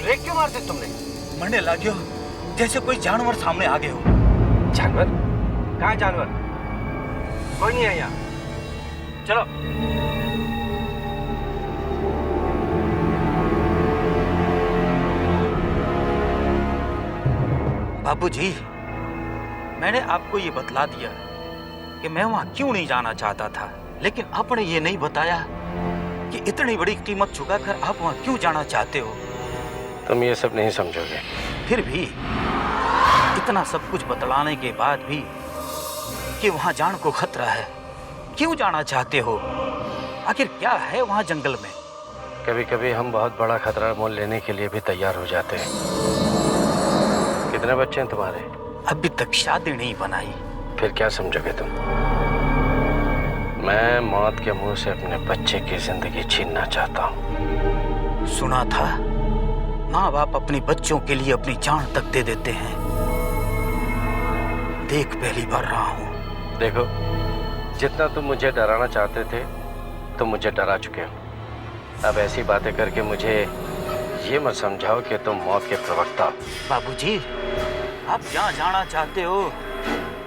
Break क्यों मार दी तुमने? मरने लाग्यो जैसे कोई जानवर सामने आ गए हो। जानवर? कहाँ जानवर? कोई नहीं है यहाँ। चलो। बाबूजी, मैंने आपको ये बतला दिया कि मैं वहां क्यों नहीं जाना चाहता था, लेकिन आपने ये नहीं बताया कि इतनी बड़ी कीमत चुकाकर आप वहां क्यों जाना चाहते हो। तुम ये सब नहीं समझोगे। फिर भी इतना सब कुछ बतलाने के बाद भी कि वहां जान को खतरा है, क्यों जाना चाहते हो? आखिर क्या है वहां जंगल में? कभी कभी हम बहुत बड़ा खतरा मोल लेने के लिए भी तैयार हो जाते हैं। कितने बच्चे हैं तुम्हारे? अभी तक शादी नहीं बनाई। फिर क्या समझोगे तुम? मैं मौत के मुंह से अपने बच्चे की जिंदगी छीनना चाहता हूँ। सुना था माँ बाप अपने बच्चों के लिए अपनी जान तक दे देते हैं। देख पहली बार रहा हूँ। देखो, जितना तुम मुझे डराना चाहते थे तुम मुझे डरा चुके हो। अब ऐसी बातें करके मुझे ये मत समझाओ कि तुम मौत के प्रवक्ता। बाबूजी, आप जहाँ जाना चाहते हो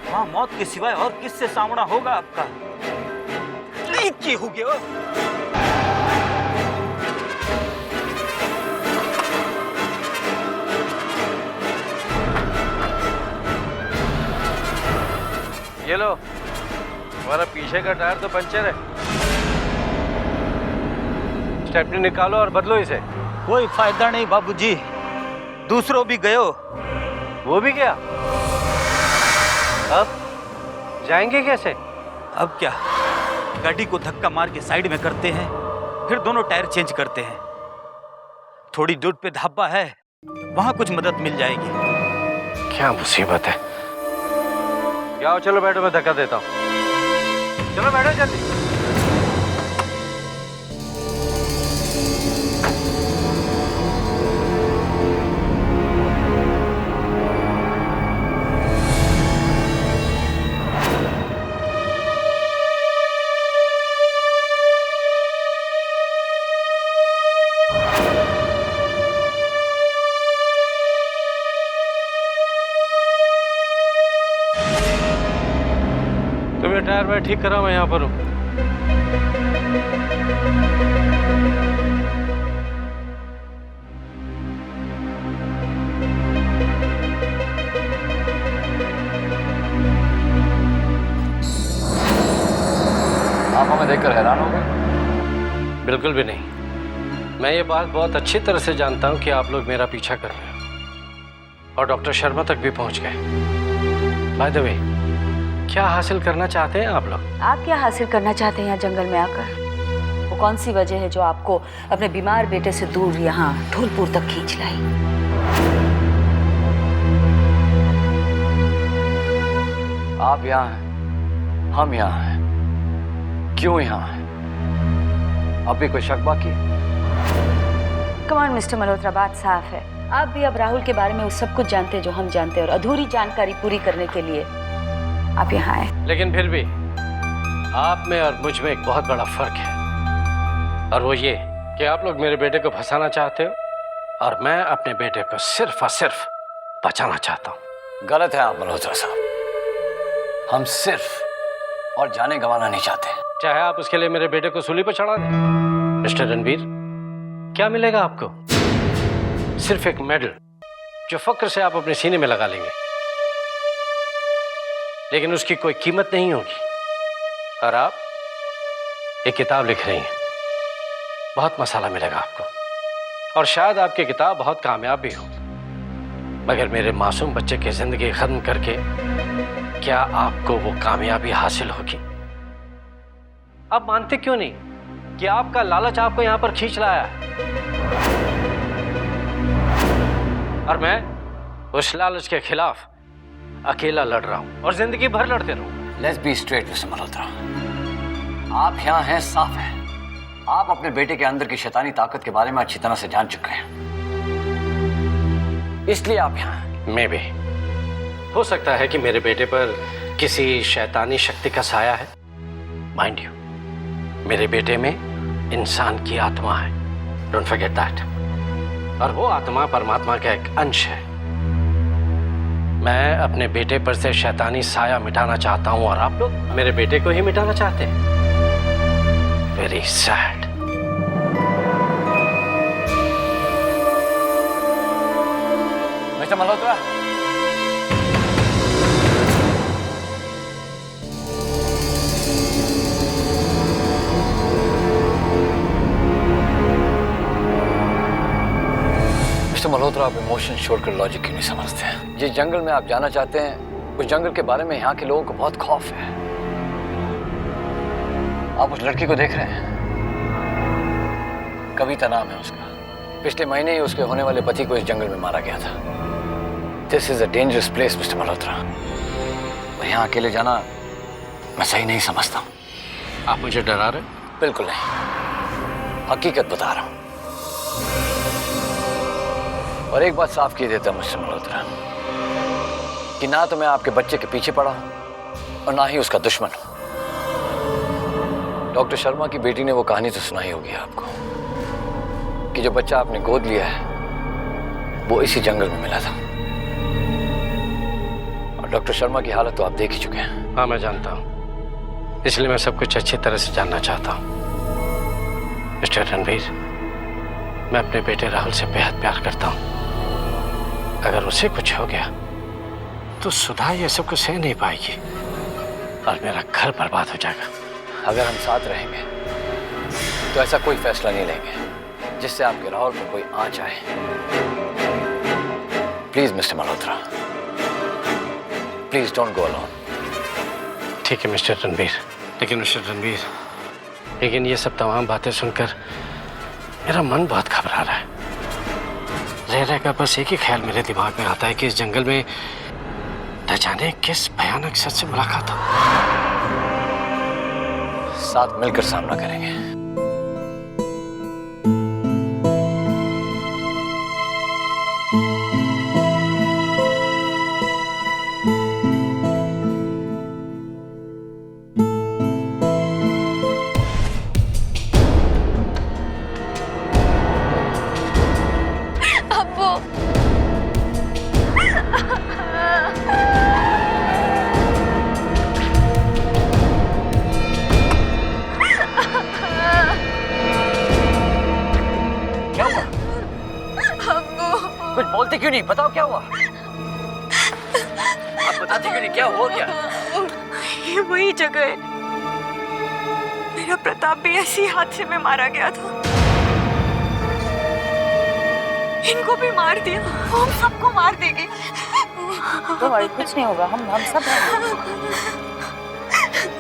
वहाँ मौत के सिवाय और किससे सामना होगा आपका? हो गया। ये लो, तुम्हारा पीछे का टायर तो पंचर है। स्टेपनी निकालो और बदलो इसे। कोई फायदा नहीं बाबूजी, दूसरों भी गयो। वो भी गया? अब जाएंगे कैसे? अब क्या, गाड़ी को धक्का मार के साइड में करते हैं, फिर दोनों टायर चेंज करते हैं। थोड़ी दूर पे ढाबा है, वहां कुछ मदद मिल जाएगी। क्या मुसीबत है। आओ चलो बैठो, मैं धक्का देता हूँ। चलो बैठो जल्दी। टायर मैं ठीक करा, मैं यहाँ पर हूँ। आप हमें देखकर हैरान हो गए? बिल्कुल भी नहीं। मैं ये बात बहुत अच्छी तरह से जानता हूँ कि आप लोग मेरा पीछा कर रहे हो और डॉक्टर शर्मा तक भी पहुँच गए। बाय द वे, क्या हासिल करना चाहते हैं आप लोग? आप क्या हासिल करना चाहते हैं यहाँ जंगल में आकर? वो कौन सी वजह है जो आपको अपने बीमार बेटे से दूर यहाँ ढोलपुर तक खींच लाई? आप यहाँ हैं, हम यहाँ हैं। क्यों यहाँ हैं? अब भी कोई शक बाकी? कम ऑन मिस्टर मल्होत्रा, बात साफ है। आप भी अब राहुल के बारे में वो सब कुछ जानते हैं जो हम जानते हैं, और अधूरी जानकारी पूरी करने के लिए आप यहाँ आए। लेकिन फिर भी आप में और मुझ में एक बहुत बड़ा फर्क है, और वो ये कि आप लोग मेरे बेटे को फंसाना चाहते हो और मैं अपने बेटे को सिर्फ और सिर्फ बचाना चाहता हूँ। गलत है आप मल्होत्रा साहब। हम सिर्फ और जाने गंवाना नहीं चाहते। चाहे आप उसके लिए मेरे बेटे को सूली पर चढ़ा दें। मिस्टर रणबीर, क्या मिलेगा आपको? सिर्फ एक मेडल जो फक्र से आप अपने सीने में लगा लेंगे, लेकिन उसकी कोई कीमत नहीं होगी। और आप एक किताब लिख रही हैं, बहुत मसाला मिलेगा आपको, और शायद आपकी किताब बहुत कामयाब भी हो, मगर मेरे मासूम बच्चे की जिंदगी खत्म करके क्या आपको वो कामयाबी हासिल होगी? आप मानते क्यों नहीं कि आपका लालच आपको यहां पर खींच लाया है, और मैं उस लालच के खिलाफ अकेला लड़ रहा हूं और जिंदगी भर लड़ते रहूंगा। Let's be straight mister Malhotra, आप यहाँ हैं साफ है। आप अपने बेटे के अंदर की शैतानी ताकत के बारे में अच्छी तरह से जान चुके हैं, इसलिए आप यहाँ हैं। मैं भी, हो सकता है कि मेरे बेटे पर किसी शैतानी शक्ति का साया है। माइंड यू, मेरे बेटे में इंसान की आत्मा है, डोंट फॉरगेट दैट। और वो आत्मा परमात्मा का एक अंश है। मैं अपने बेटे पर से शैतानी साया मिटाना चाहता हूं और आप लोग मेरे बेटे को ही मिटाना चाहते हैं। Very sad. Mister Malhotra, mister Malhotra, आप इमोशन छोड़कर लॉजिक क्यों नहीं समझते हैं? जिस जंगल में आप जाना चाहते हैं उस जंगल के बारे में यहाँ के लोगों को बहुत खौफ है। आप उस लड़की को देख रहे हैं, कविता नाम है उसका। पिछले महीने ही उसके होने वाले पति को इस जंगल में मारा गया था। This is a dangerous place mister Malhotra, और यहाँ अकेले जाना मैं सही नहीं समझता। आप मुझे डरा रहे हैं? बिल्कुल नहीं, हकीकत बता रहा हूँ। और एक बात साफ की देता हूं मिस्टर मल्होत्रा कि ना तो मैं आपके बच्चे के पीछे पड़ा हूं और ना ही उसका दुश्मन हूं। डॉक्टर शर्मा की बेटी ने वो कहानी तो सुनाई होगी आपको कि जो बच्चा आपने गोद लिया है वो इसी जंगल में मिला था। और डॉक्टर शर्मा की हालत तो आप देख ही चुके हैं। हाँ, मैं जानता हूं, इसलिए मैं सब कुछ अच्छी तरह से जानना चाहता हूं। मिस्टर रणवीर, मैं अपने बेटे राहुल से बेहद प्यार करता हूं। अगर उसे कुछ हो गया तो सुधा ये सब कुछ सह नहीं पाएगी और मेरा घर बर्बाद हो जाएगा। अगर हम साथ रहेंगे तो ऐसा कोई फैसला नहीं लेंगे जिससे आपके राहुल पर कोई आंच आए। Please mister Malhotra, please don't go alone. ठीक है मिस्टर रणवीर, लेकिन मिस्टर रणवीर, लेकिन ये सब तमाम बातें सुनकर मेरा मन बहुत घबरा रहा है। रह रहकर बस एक ही ख्याल मेरे दिमाग में आता है कि इस जंगल में न जाने किस भयानक शख्स से मुलाकात हो। साथ मिलकर सामना करेंगे। कुछ बोलते क्यों नहीं? बताओ क्या हुआ? आप बताते क्यों नहीं? क्या हुआ? क्या ये वही जगह है, मेरा प्रताप भी ऐसी हादसे में मारा गया था। इनको भी मार दिया, हम सबको मार देगी। तुम्हारी कुछ नहीं होगा, हम सब हैं।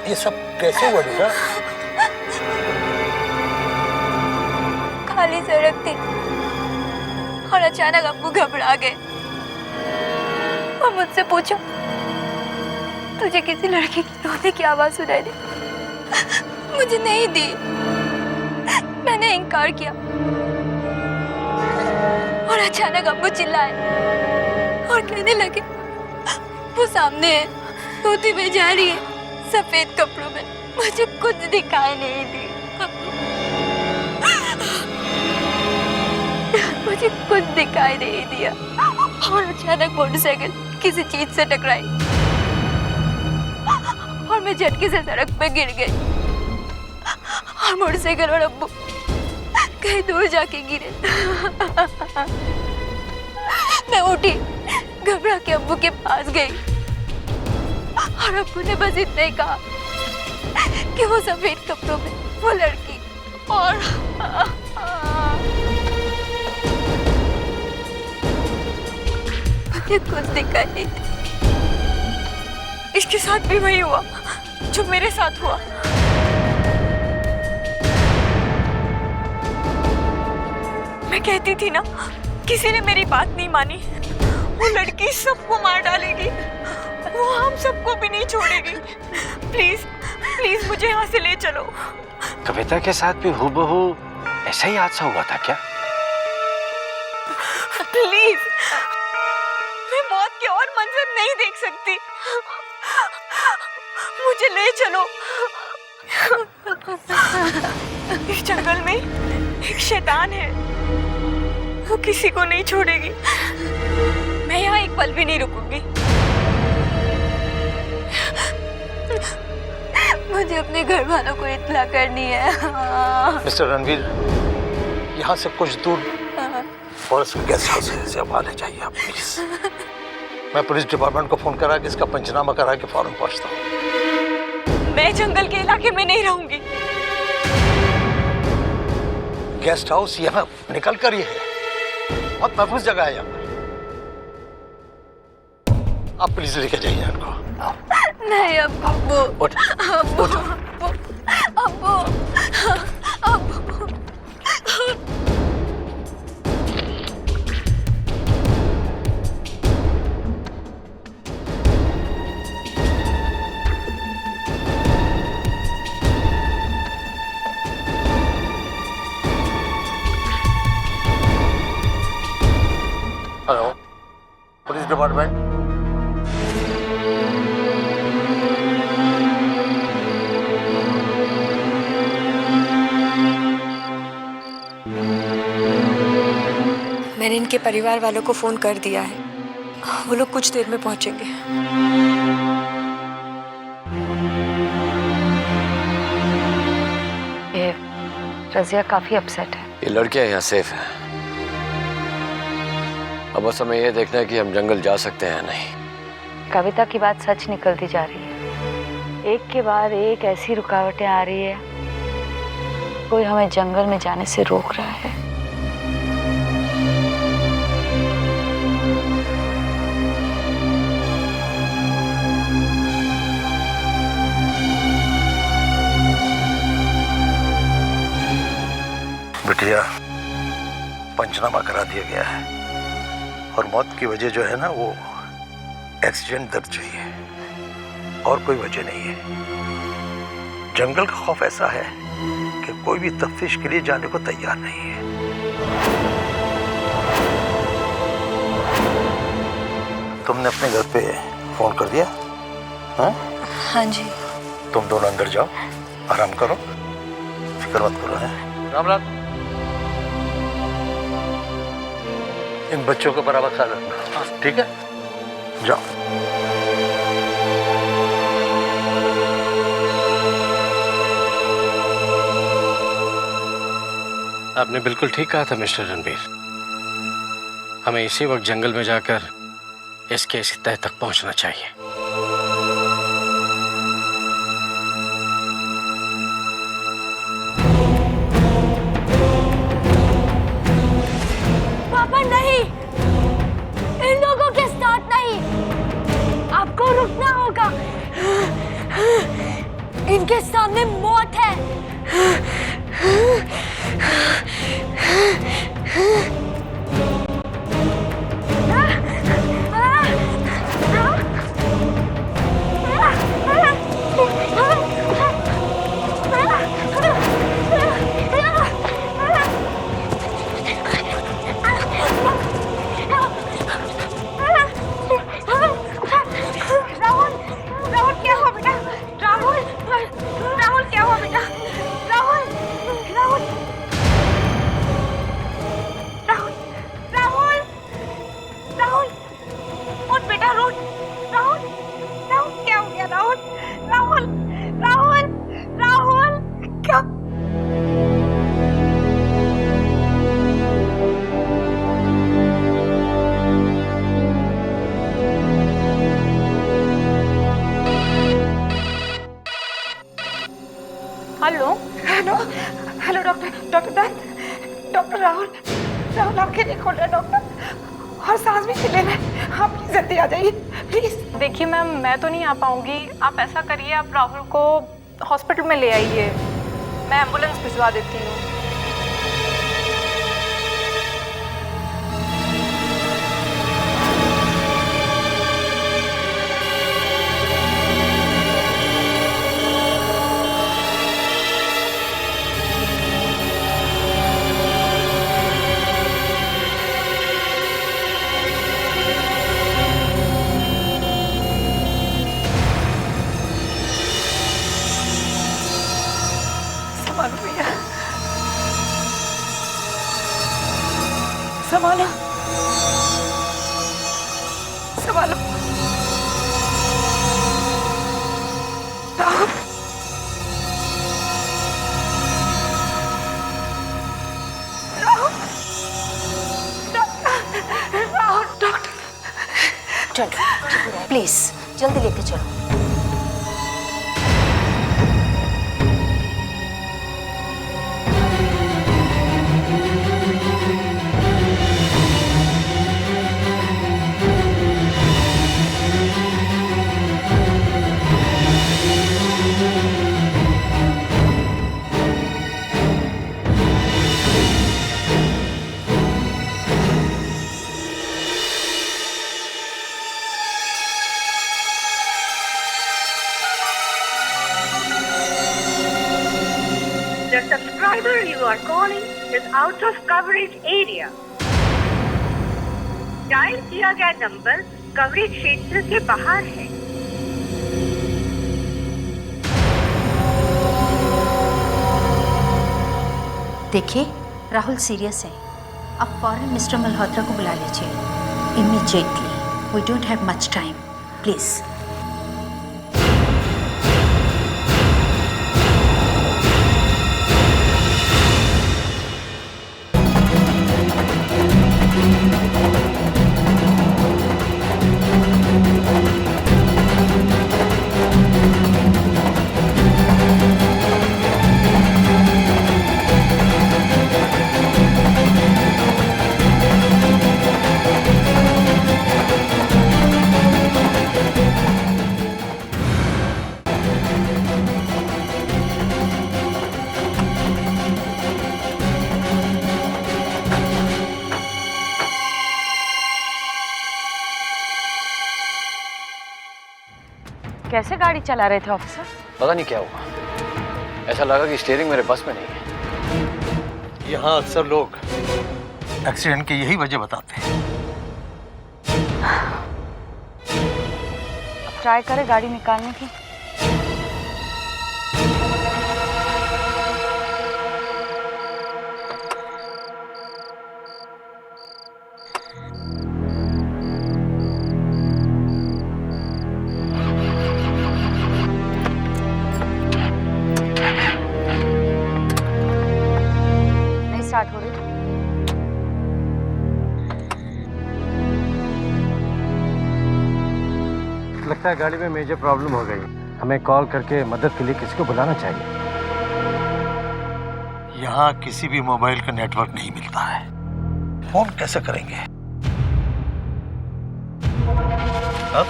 ये सब कैसे हुआ बेटा? खाली सड़क थी और अचानक अब्बू घबरा गए और मुझसे पूछा, तुझे किसी लड़के की रोने की आवाज सुनाई दी? मुझे नहीं दी। मैंने इनकार किया और अचानक अब्बू चिल्लाए और कहने लगे, वो सामने है, धोती में जा रही है, सफेद कपड़ों में। मुझे कुछ दिखाई नहीं दी, मुझे कुछ दिखाई नहीं दिया। और अचानक मोटरसाइकिल किसी चीज से टकराई और मैं झटके से सड़क पे गिर गई और मोटरसाइकिल और अब्बू कहीं दूर जाके गिरे। मैं उठी, घबरा के अब्बू के पास गई और अब्बू ने बस इतना ही कहा कि वो सफेद कपड़ों में वो लड़की और मुझे कुछ दिखाई नहीं दी। इसके साथ भी वही हुआ जो मेरे साथ हुआ। मैं कहती थी ना, किसी ने मेरी बात नहीं मानी। वो लड़की सबको मार डालेगी, वो हम सबको भी नहीं छोड़ेगी। प्लीज प्लीज मुझे यहाँ से ले चलो। कविता के साथ भी हूबहू ऐसा ही हादसा हुआ था क्या? प्लीज, मैं मौत के और मंजर नहीं देख सकती, मुझे ले चलो। इस जंगल में एक शैतान है, वो किसी को नहीं छोड़ेगी। मैं यहाँ एक पल भी नहीं रुकूंगी। मुझे अपने घर वालों को इत्तला करनी है। मिस्टर रणवीर, यहाँ से कुछ दूर फॉरेस्ट गेस्ट हाउस से अब आने चाहिए आप प्लीज। मैं पुलिस डिपार्टमेंट को फोन करा के इसका पंचनामा करा के फौरन पहुंचता हूँ। मैं जंगल के इलाके में नहीं रहूंगी। गेस्ट हाउस यहाँ निकल कर ही है, बहुत महफूज जगह है यहाँ। आप प्लीज लेके जाइए इनको। नहीं अब्बू, उठ, अब्बू, उठ। अब्बू, अब्बू। Hello, police department. मैंने इनके परिवार वालों को फोन कर दिया है, वो लोग कुछ देर में पहुंचेंगे। ये रजिया काफी अपसेट है। ये लड़कियां यहाँ सेफ हैं। अब बस हमें ये देखना है कि हम जंगल जा सकते हैं या नहीं। कविता की बात सच निकलती जा रही है। एक के बाद एक ऐसी रुकावटें आ रही है, कोई हमें जंगल में जाने से रोक रहा है। बिटिया, पंचनामा करा दिया गया है और मौत की वजह जो है ना वो एक्सीडेंट दर्ज हुई है और कोई वजह नहीं है। जंगल का खौफ ऐसा है कि कोई भी तफ्तीश के लिए जाने को तैयार नहीं है। तुमने अपने घर पे फोन कर दिया? हाँ? हाँ जी। तुम दोनों अंदर जाओ, आराम करो, फिक्र मत करो। है राम राम। इन बच्चों को बराबर ख्याल रखना, ठीक है? जाओ। आपने बिल्कुल ठीक कहा था मिस्टर रणबीर। हमें इसी वक्त जंगल में जाकर इस केस की तह तक पहुंचना चाहिए। पापा नहीं, इन लोगों के साथ नहीं, आपको रुकना होगा। इनके सामने मौत है। Hello hello hello doctor Dutt, doctor Rahul आंखें नहीं खोल रहे डॉक्टर, और सांस भी नहीं ले रहे। आप प्लीज जल्दी आ जाइए प्लीज। देखिए मैम, मैं तो नहीं आ पाऊंगी। आप ऐसा करिए, आप राहुल को हॉस्पिटल में ले आइए, मैं एम्बुलेंस भिजवा देती हूँ। भैया संभालो संभालो। राहुल डॉक्टर चलो प्लीज जल्दी लेके चलो। The subscriber you are calling is out of coverage area. Dial किया गया नंबर कवरेज क्षेत्र के बाहर है। देखिए राहुल सीरियस है, अब फौरन मिस्टर मल्होत्रा को बुला लीजिए immediately. We don't have much time, please. कैसे गाड़ी चला रहे थे ऑफिसर? पता नहीं क्या हुआ, ऐसा लगा कि स्टीयरिंग मेरे बस में नहीं है। यहाँ अक्सर लोग एक्सीडेंट की यही वजह बताते हैं। अब ट्राई करें गाड़ी निकालने की। स्टार्ट हो रही। लगता है गाड़ी में मेजर प्रॉब्लम हो गई, हमें कॉल करके मदद के लिए किसी को बुलाना चाहिए। यहाँ किसी भी मोबाइल का नेटवर्क नहीं मिलता है, फोन कैसे करेंगे? अब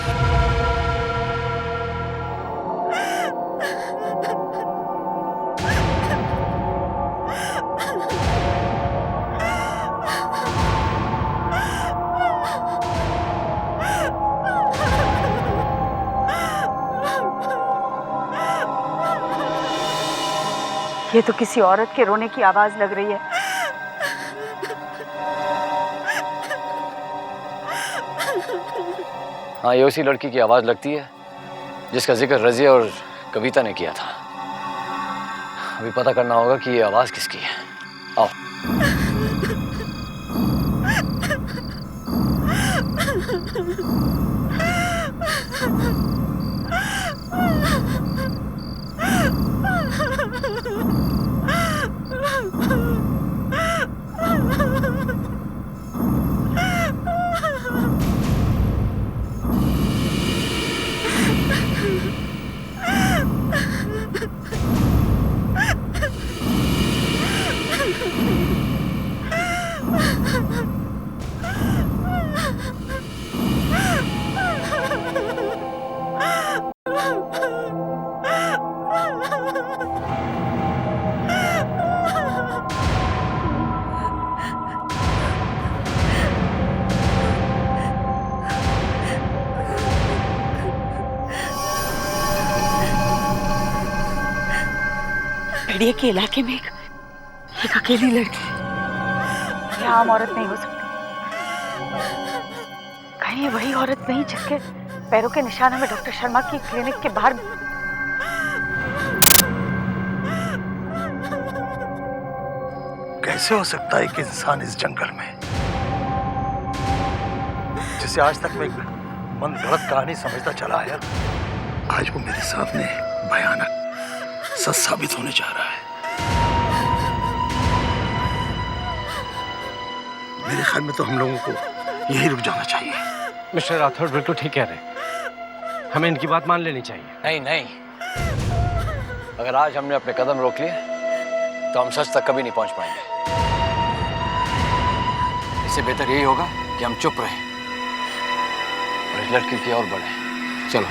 ये तो किसी औरत के रोने की आवाज लग रही है। हाँ, ये उसी लड़की की आवाज लगती है जिसका जिक्र रजिया और कविता ने किया था। अभी पता करना होगा कि ये आवाज किसकी है। आओ। भेड़िए के इलाके में एक अकेली लड़की, ये आम औरत नहीं हो सकती। कहीं ये वही औरत नहीं जिसके पैरों के निशान हमें डॉक्टर शर्मा की क्लिनिक के बाहर। कैसे हो सकता है कि इंसान इस जंगल में जिसे आज तक मैं मन गढ़ंत कहानी समझता चला आया, आज वो मेरे सामने भयानक सच साबित होने जा रहा है। मेरे ख्याल में तो हम लोगों को यही रुक जाना चाहिए। मिस्टर राठौड़ बिल्कुल ठीक कह रहे हैं, हमें इनकी बात मान लेनी चाहिए। नहीं नहीं, अगर आज हमने अपने कदम रोक लिए तो हम सच तक कभी नहीं पहुंच पाएंगे। इससे बेहतर यही होगा कि हम चुप रहें और इस लड़की की ओर बढ़ें। चलो।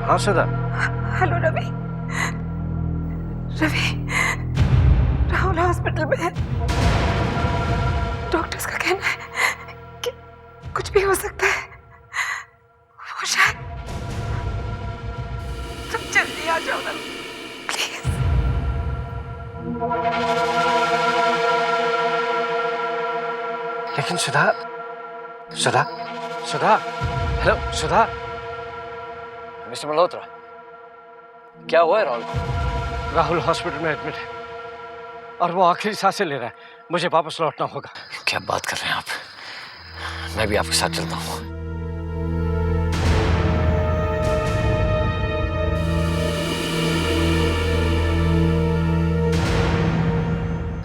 हाँ सुधा। हेलो रवि। रवि, राहुल हॉस्पिटल में है। डॉक्टर्स का कहना है कि कुछ भी हो सकता है। वो शायद, तुम जल्दी आ जाओ रवि, प्लीज। लेकिन सुधा, सुधा, सुधा, हेलो सुधा। मिस्टर मल्होत्रा, क्या हुआ है राहुल को? राहुल हॉस्पिटल में एडमिट है और वो आखिरी सांसें ले रहा है। मुझे वापस लौटना होगा। क्या बात कर रहे हैं आप? मैं भी आपके साथ चलता हूँ।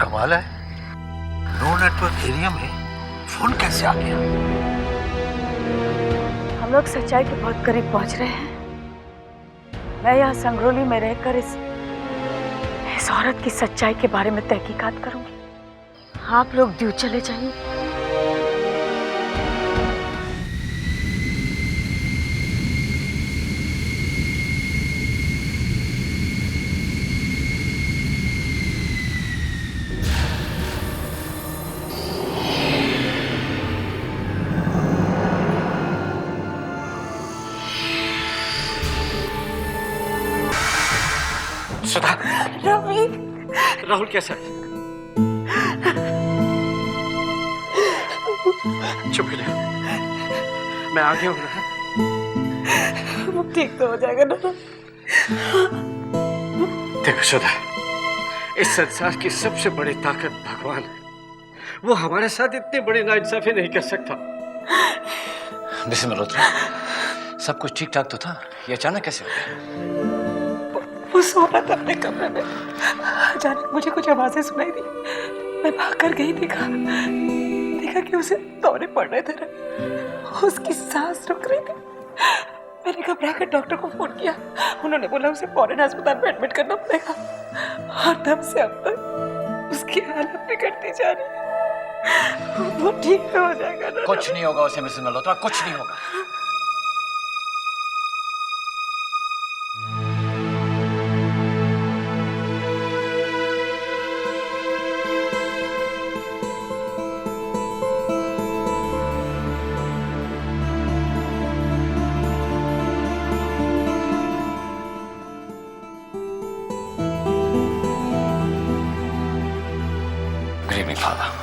कमाल है, नो नेटवर्क एरिया में फोन कैसे आ गया? हम लोग सच्चाई के बहुत करीब पहुंच रहे हैं। मैं यहाँ संगरोली में रहकर इस औरत की सच्चाई के बारे में तहकीकात करूंगी। आप लोग ड्यू चले जाइए। सुधा, रवि, राहुल कैसा है? चुप हो जा, मैं आ गया हूँ ना। वो ठीक तो हो जाएगा ना? देखो सुधा, इस संसार की सबसे बड़ी ताकत भगवान है। वो हमारे साथ इतनी बड़ी नाइंसाफी नहीं कर सकता। मिस्टर मल्होत्रा, सब कुछ ठीक ठाक तो था, ये अचानक कैसे हो गया? वो सो रहा था अपने कमरे में, अचानक मुझे कुछ आवाजें सुनाई दी। मैं भाग कर गई, देखा कि उसे दौरे पड़ रहे थे, उसकी सांस रुक रही थी। मैंने घबरा कर डॉक्टर को फोन किया। उन्होंने बोला उसे फौरन अस्पताल में एडमिट करना पड़ेगा और तब से अब तक उसकी हालत बिगड़ती जा रही है। वो ठीक हो जाएगा ना? कुछ नहीं होगा उसे मिस्टर मल्होत्रा, कुछ नहीं होगा।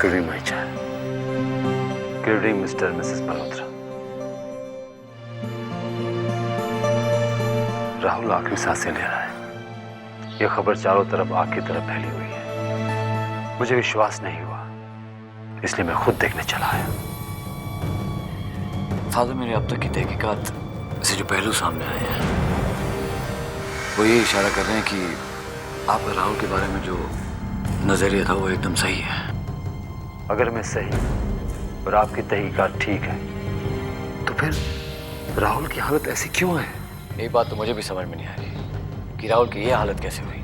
Good evening, my child. Good evening, Mr. and Mrs. Malhotra. Rahul आखिरी सांसें ले रहा है। यह खबर चारों तरफ आग की तरफ फैली हुई है। मुझे विश्वास नहीं हुआ, इसलिए मैं खुद देखने चला आया। फादर, मेरे अब तक की तहकीकात से जो पहलू सामने आए हैं वो ये इशारा कर रहे हैं कि आपका राहुल के बारे में जो नजरिया था वो एकदम सही है। अगर मैं सही और आपकी तहकीकात ठीक है तो फिर राहुल की हालत ऐसी क्यों है? एक बात तो मुझे भी समझ में नहीं आ रही कि राहुल की ये हालत कैसे हुई।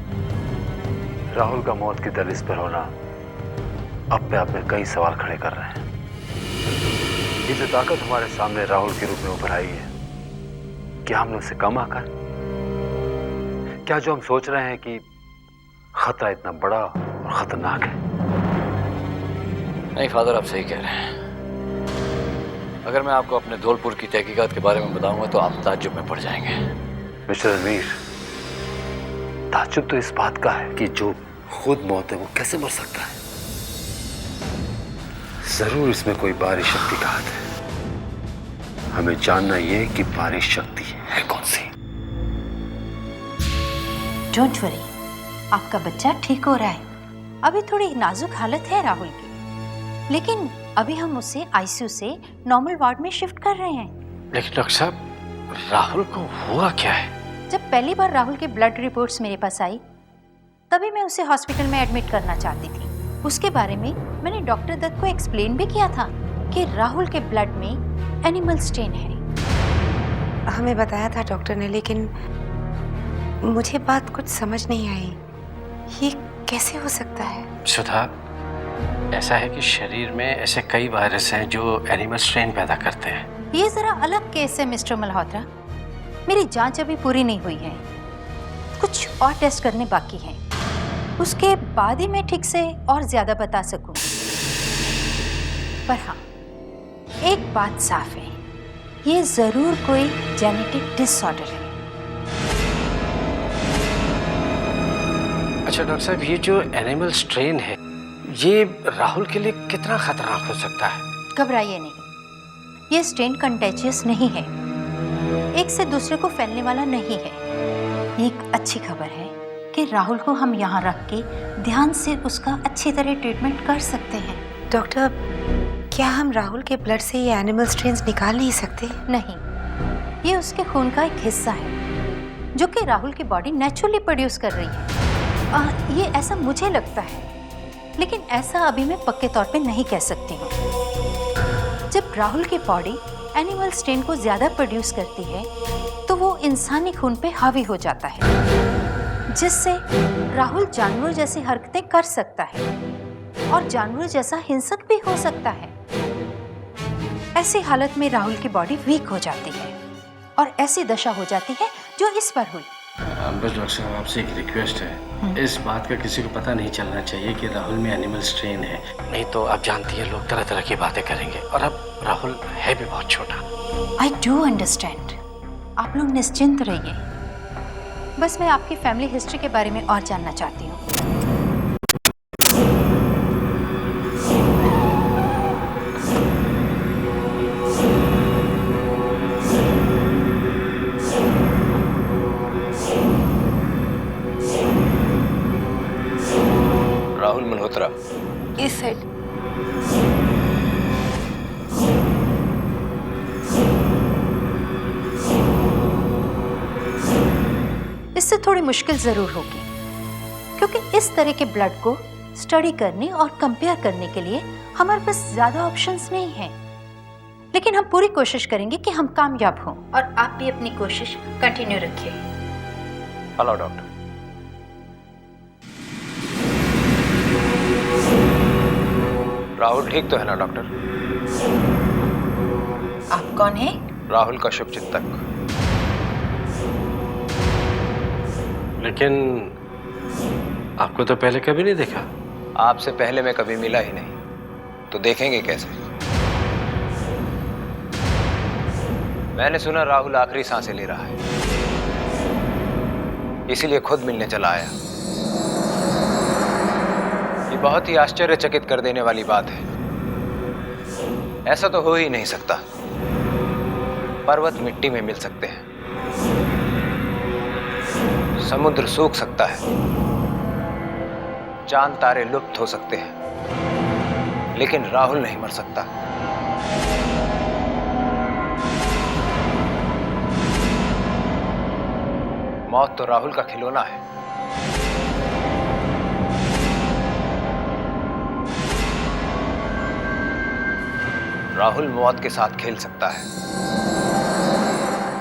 राहुल का मौत की दहलीज पर होना अपने आप में कई सवाल खड़े कर रहे हैं। ये जो ताकत हमारे सामने राहुल के रूप में उभर आई है, क्या हमने उससे कम आकर? क्या जो हम सोच रहे हैं कि खतरा इतना बड़ा और खतरनाक है? नहीं फादर, आप सही कह रहे हैं। अगर मैं आपको अपने धौलपुर की तहकीकात के बारे में बताऊंगा तो आप ताज्जुब में पड़ जाएंगे। मिस्टर रणवीर, ताज्जुब तो इस बात का है कि जो खुद मौत है वो कैसे मर सकता है। जरूर इसमें कोई बाहरी शक्ति का हाथ है। हमें जानना ये कि बाहरी शक्ति है कौन सी। डोंट वरी, आपका बच्चा ठीक हो रहा है। अभी थोड़ी नाजुक हालत है राहुल की, लेकिन अभी हम उसे आईसीयू से नॉर्मल वार्ड में शिफ्ट कर रहे हैं। लेकिन डॉक्टर साहब, राहुल को हुआ क्या है? जब पहली बार राहुल की ब्लड रिपोर्ट्स मेरे पास आई, तभी मैं उसे हॉस्पिटल में एडमिट करना चाहती थी। उसके बारे में मैंने डॉक्टर दत्त को एक्सप्लेन भी किया था कि राहुल के ब्लड में एनिमल स्टेन है। हमें बताया था डॉक्टर ने, लेकिन मुझे बात कुछ समझ नहीं आई। ये कैसे हो सकता है? सुधा, ऐसा है कि शरीर में ऐसे कई वायरस हैं जो एनिमल स्ट्रेन पैदा करते हैं। ये जरा अलग केस है मिस्टर मल्होत्रा। मेरी जांच अभी पूरी नहीं हुई है, कुछ और टेस्ट करने बाकी हैं। उसके बाद ही मैं ठीक से और ज्यादा बता सकूंगी। पर हाँ, एक बात साफ है, ये जरूर कोई जेनेटिक डिसऑर्डर है। अच्छा डॉक्टर साहब, ये जो एनिमल स्ट्रेन है ये राहुल के लिए कितना खतरनाक हो सकता है? घबराइए नहीं, ये स्ट्रेन कंटेजियस नहीं है, एक से दूसरे को फैलने वाला नहीं है। एक अच्छी खबर है कि राहुल को हम यहाँ रख के ध्यान से उसका अच्छी तरह ट्रीटमेंट कर सकते हैं। डॉक्टर, क्या हम राहुल के ब्लड से ये एनिमल स्ट्रेन्स निकाल नहीं सकते? नहीं, ये उसके खून का एक हिस्सा है जो कि राहुल की बॉडी नेचुरली प्रोड्यूस कर रही है। ये ऐसा मुझे लगता है, लेकिन ऐसा अभी मैं पक्के तौर पे नहीं कह सकती हूँ। जब राहुल की बॉडी एनिमल स्ट्रेन को ज़्यादा प्रोड्यूस करती है तो वो इंसानी खून पे हावी हो जाता है, जिससे राहुल जानवर जैसी हरकतें कर सकता है और जानवर जैसा हिंसक भी हो सकता है। ऐसी हालत में राहुल की बॉडी वीक हो जाती है और ऐसी दशा हो जाती है जो इस बार हुई। बस डॉक्टर साहब, आपसे एक रिक्वेस्ट है, इस बात का किसी को पता नहीं चलना चाहिए कि राहुल में एनिमल स्ट्रेन है। नहीं तो आप जानती है लोग तरह तरह की बातें करेंगे, और अब राहुल है भी बहुत छोटा। आई डू अंडरस्टैंड, आप लोग निश्चिंत रहिए। बस मैं आपकी फैमिली हिस्ट्री के बारे में और जानना चाहती हूँ। राहुल मल्होत्रा, इस साइड। इससे थोड़ी मुश्किल जरूर होगी, क्योंकि इस तरह के ब्लड को स्टडी करने और कंपेयर करने के लिए हमारे पास ज्यादा ऑप्शंस नहीं हैं। लेकिन हम पूरी कोशिश करेंगे कि हम कामयाब हों, और आप भी अपनी कोशिश कंटिन्यू रखिए। Hello doctor. राहुल ठीक तो है ना डॉक्टर? आप कौन हैं? राहुल का शुभचिंतक। लेकिन आपको तो पहले कभी नहीं देखा। आपसे पहले मैं कभी मिला ही नहीं, तो देखेंगे कैसे? मैंने सुना राहुल आखिरी सांसें ले रहा है, इसीलिए खुद मिलने चला आया। ये बहुत ही आश्चर्यचकित कर देने वाली बात है। ऐसा तो हो ही नहीं सकता। पर्वत मिट्टी में मिल सकते हैं, समुद्र सूख सकता है, चांद तारे लुप्त हो सकते हैं, लेकिन राहुल नहीं मर सकता। मौत तो राहुल का खिलौना है। राहुल मौत के साथ खेल सकता है,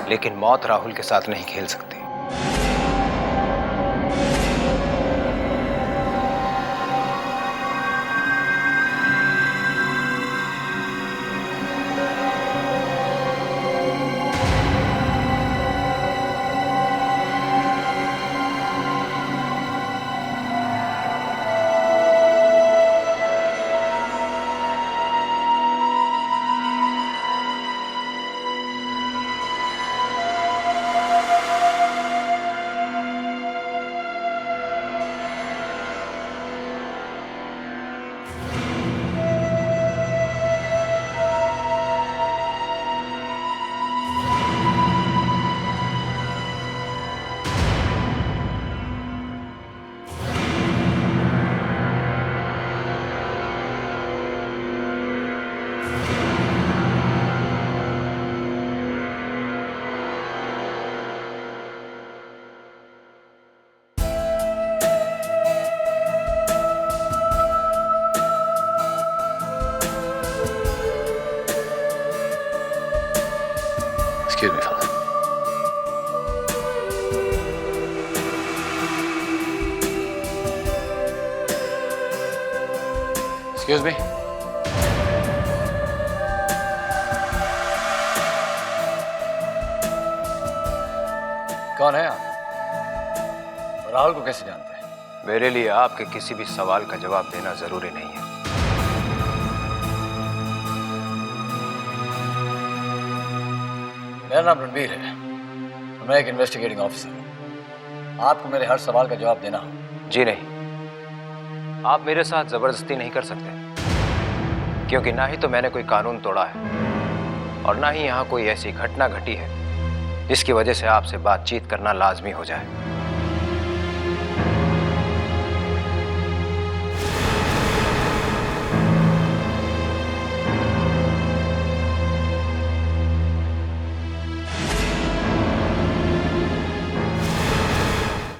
लेकिन मौत राहुल के साथ नहीं खेल सकती। Excuse me. कौन है आप? राहुल को कैसे जानते हैं? मेरे लिए आपके किसी भी सवाल का जवाब देना जरूरी नहीं है। मेरा नाम रणवीर है, मैं एक इन्वेस्टिगेटिंग ऑफिसर हूं। आपको मेरे हर सवाल का जवाब देना हो। जी नहीं, आप मेरे साथ जबरदस्ती नहीं कर सकते, क्योंकि ना ही तो मैंने कोई कानून तोड़ा है और ना ही यहाँ कोई ऐसी घटना घटी है जिसकी वजह से आपसे बातचीत करना लाजमी हो जाए।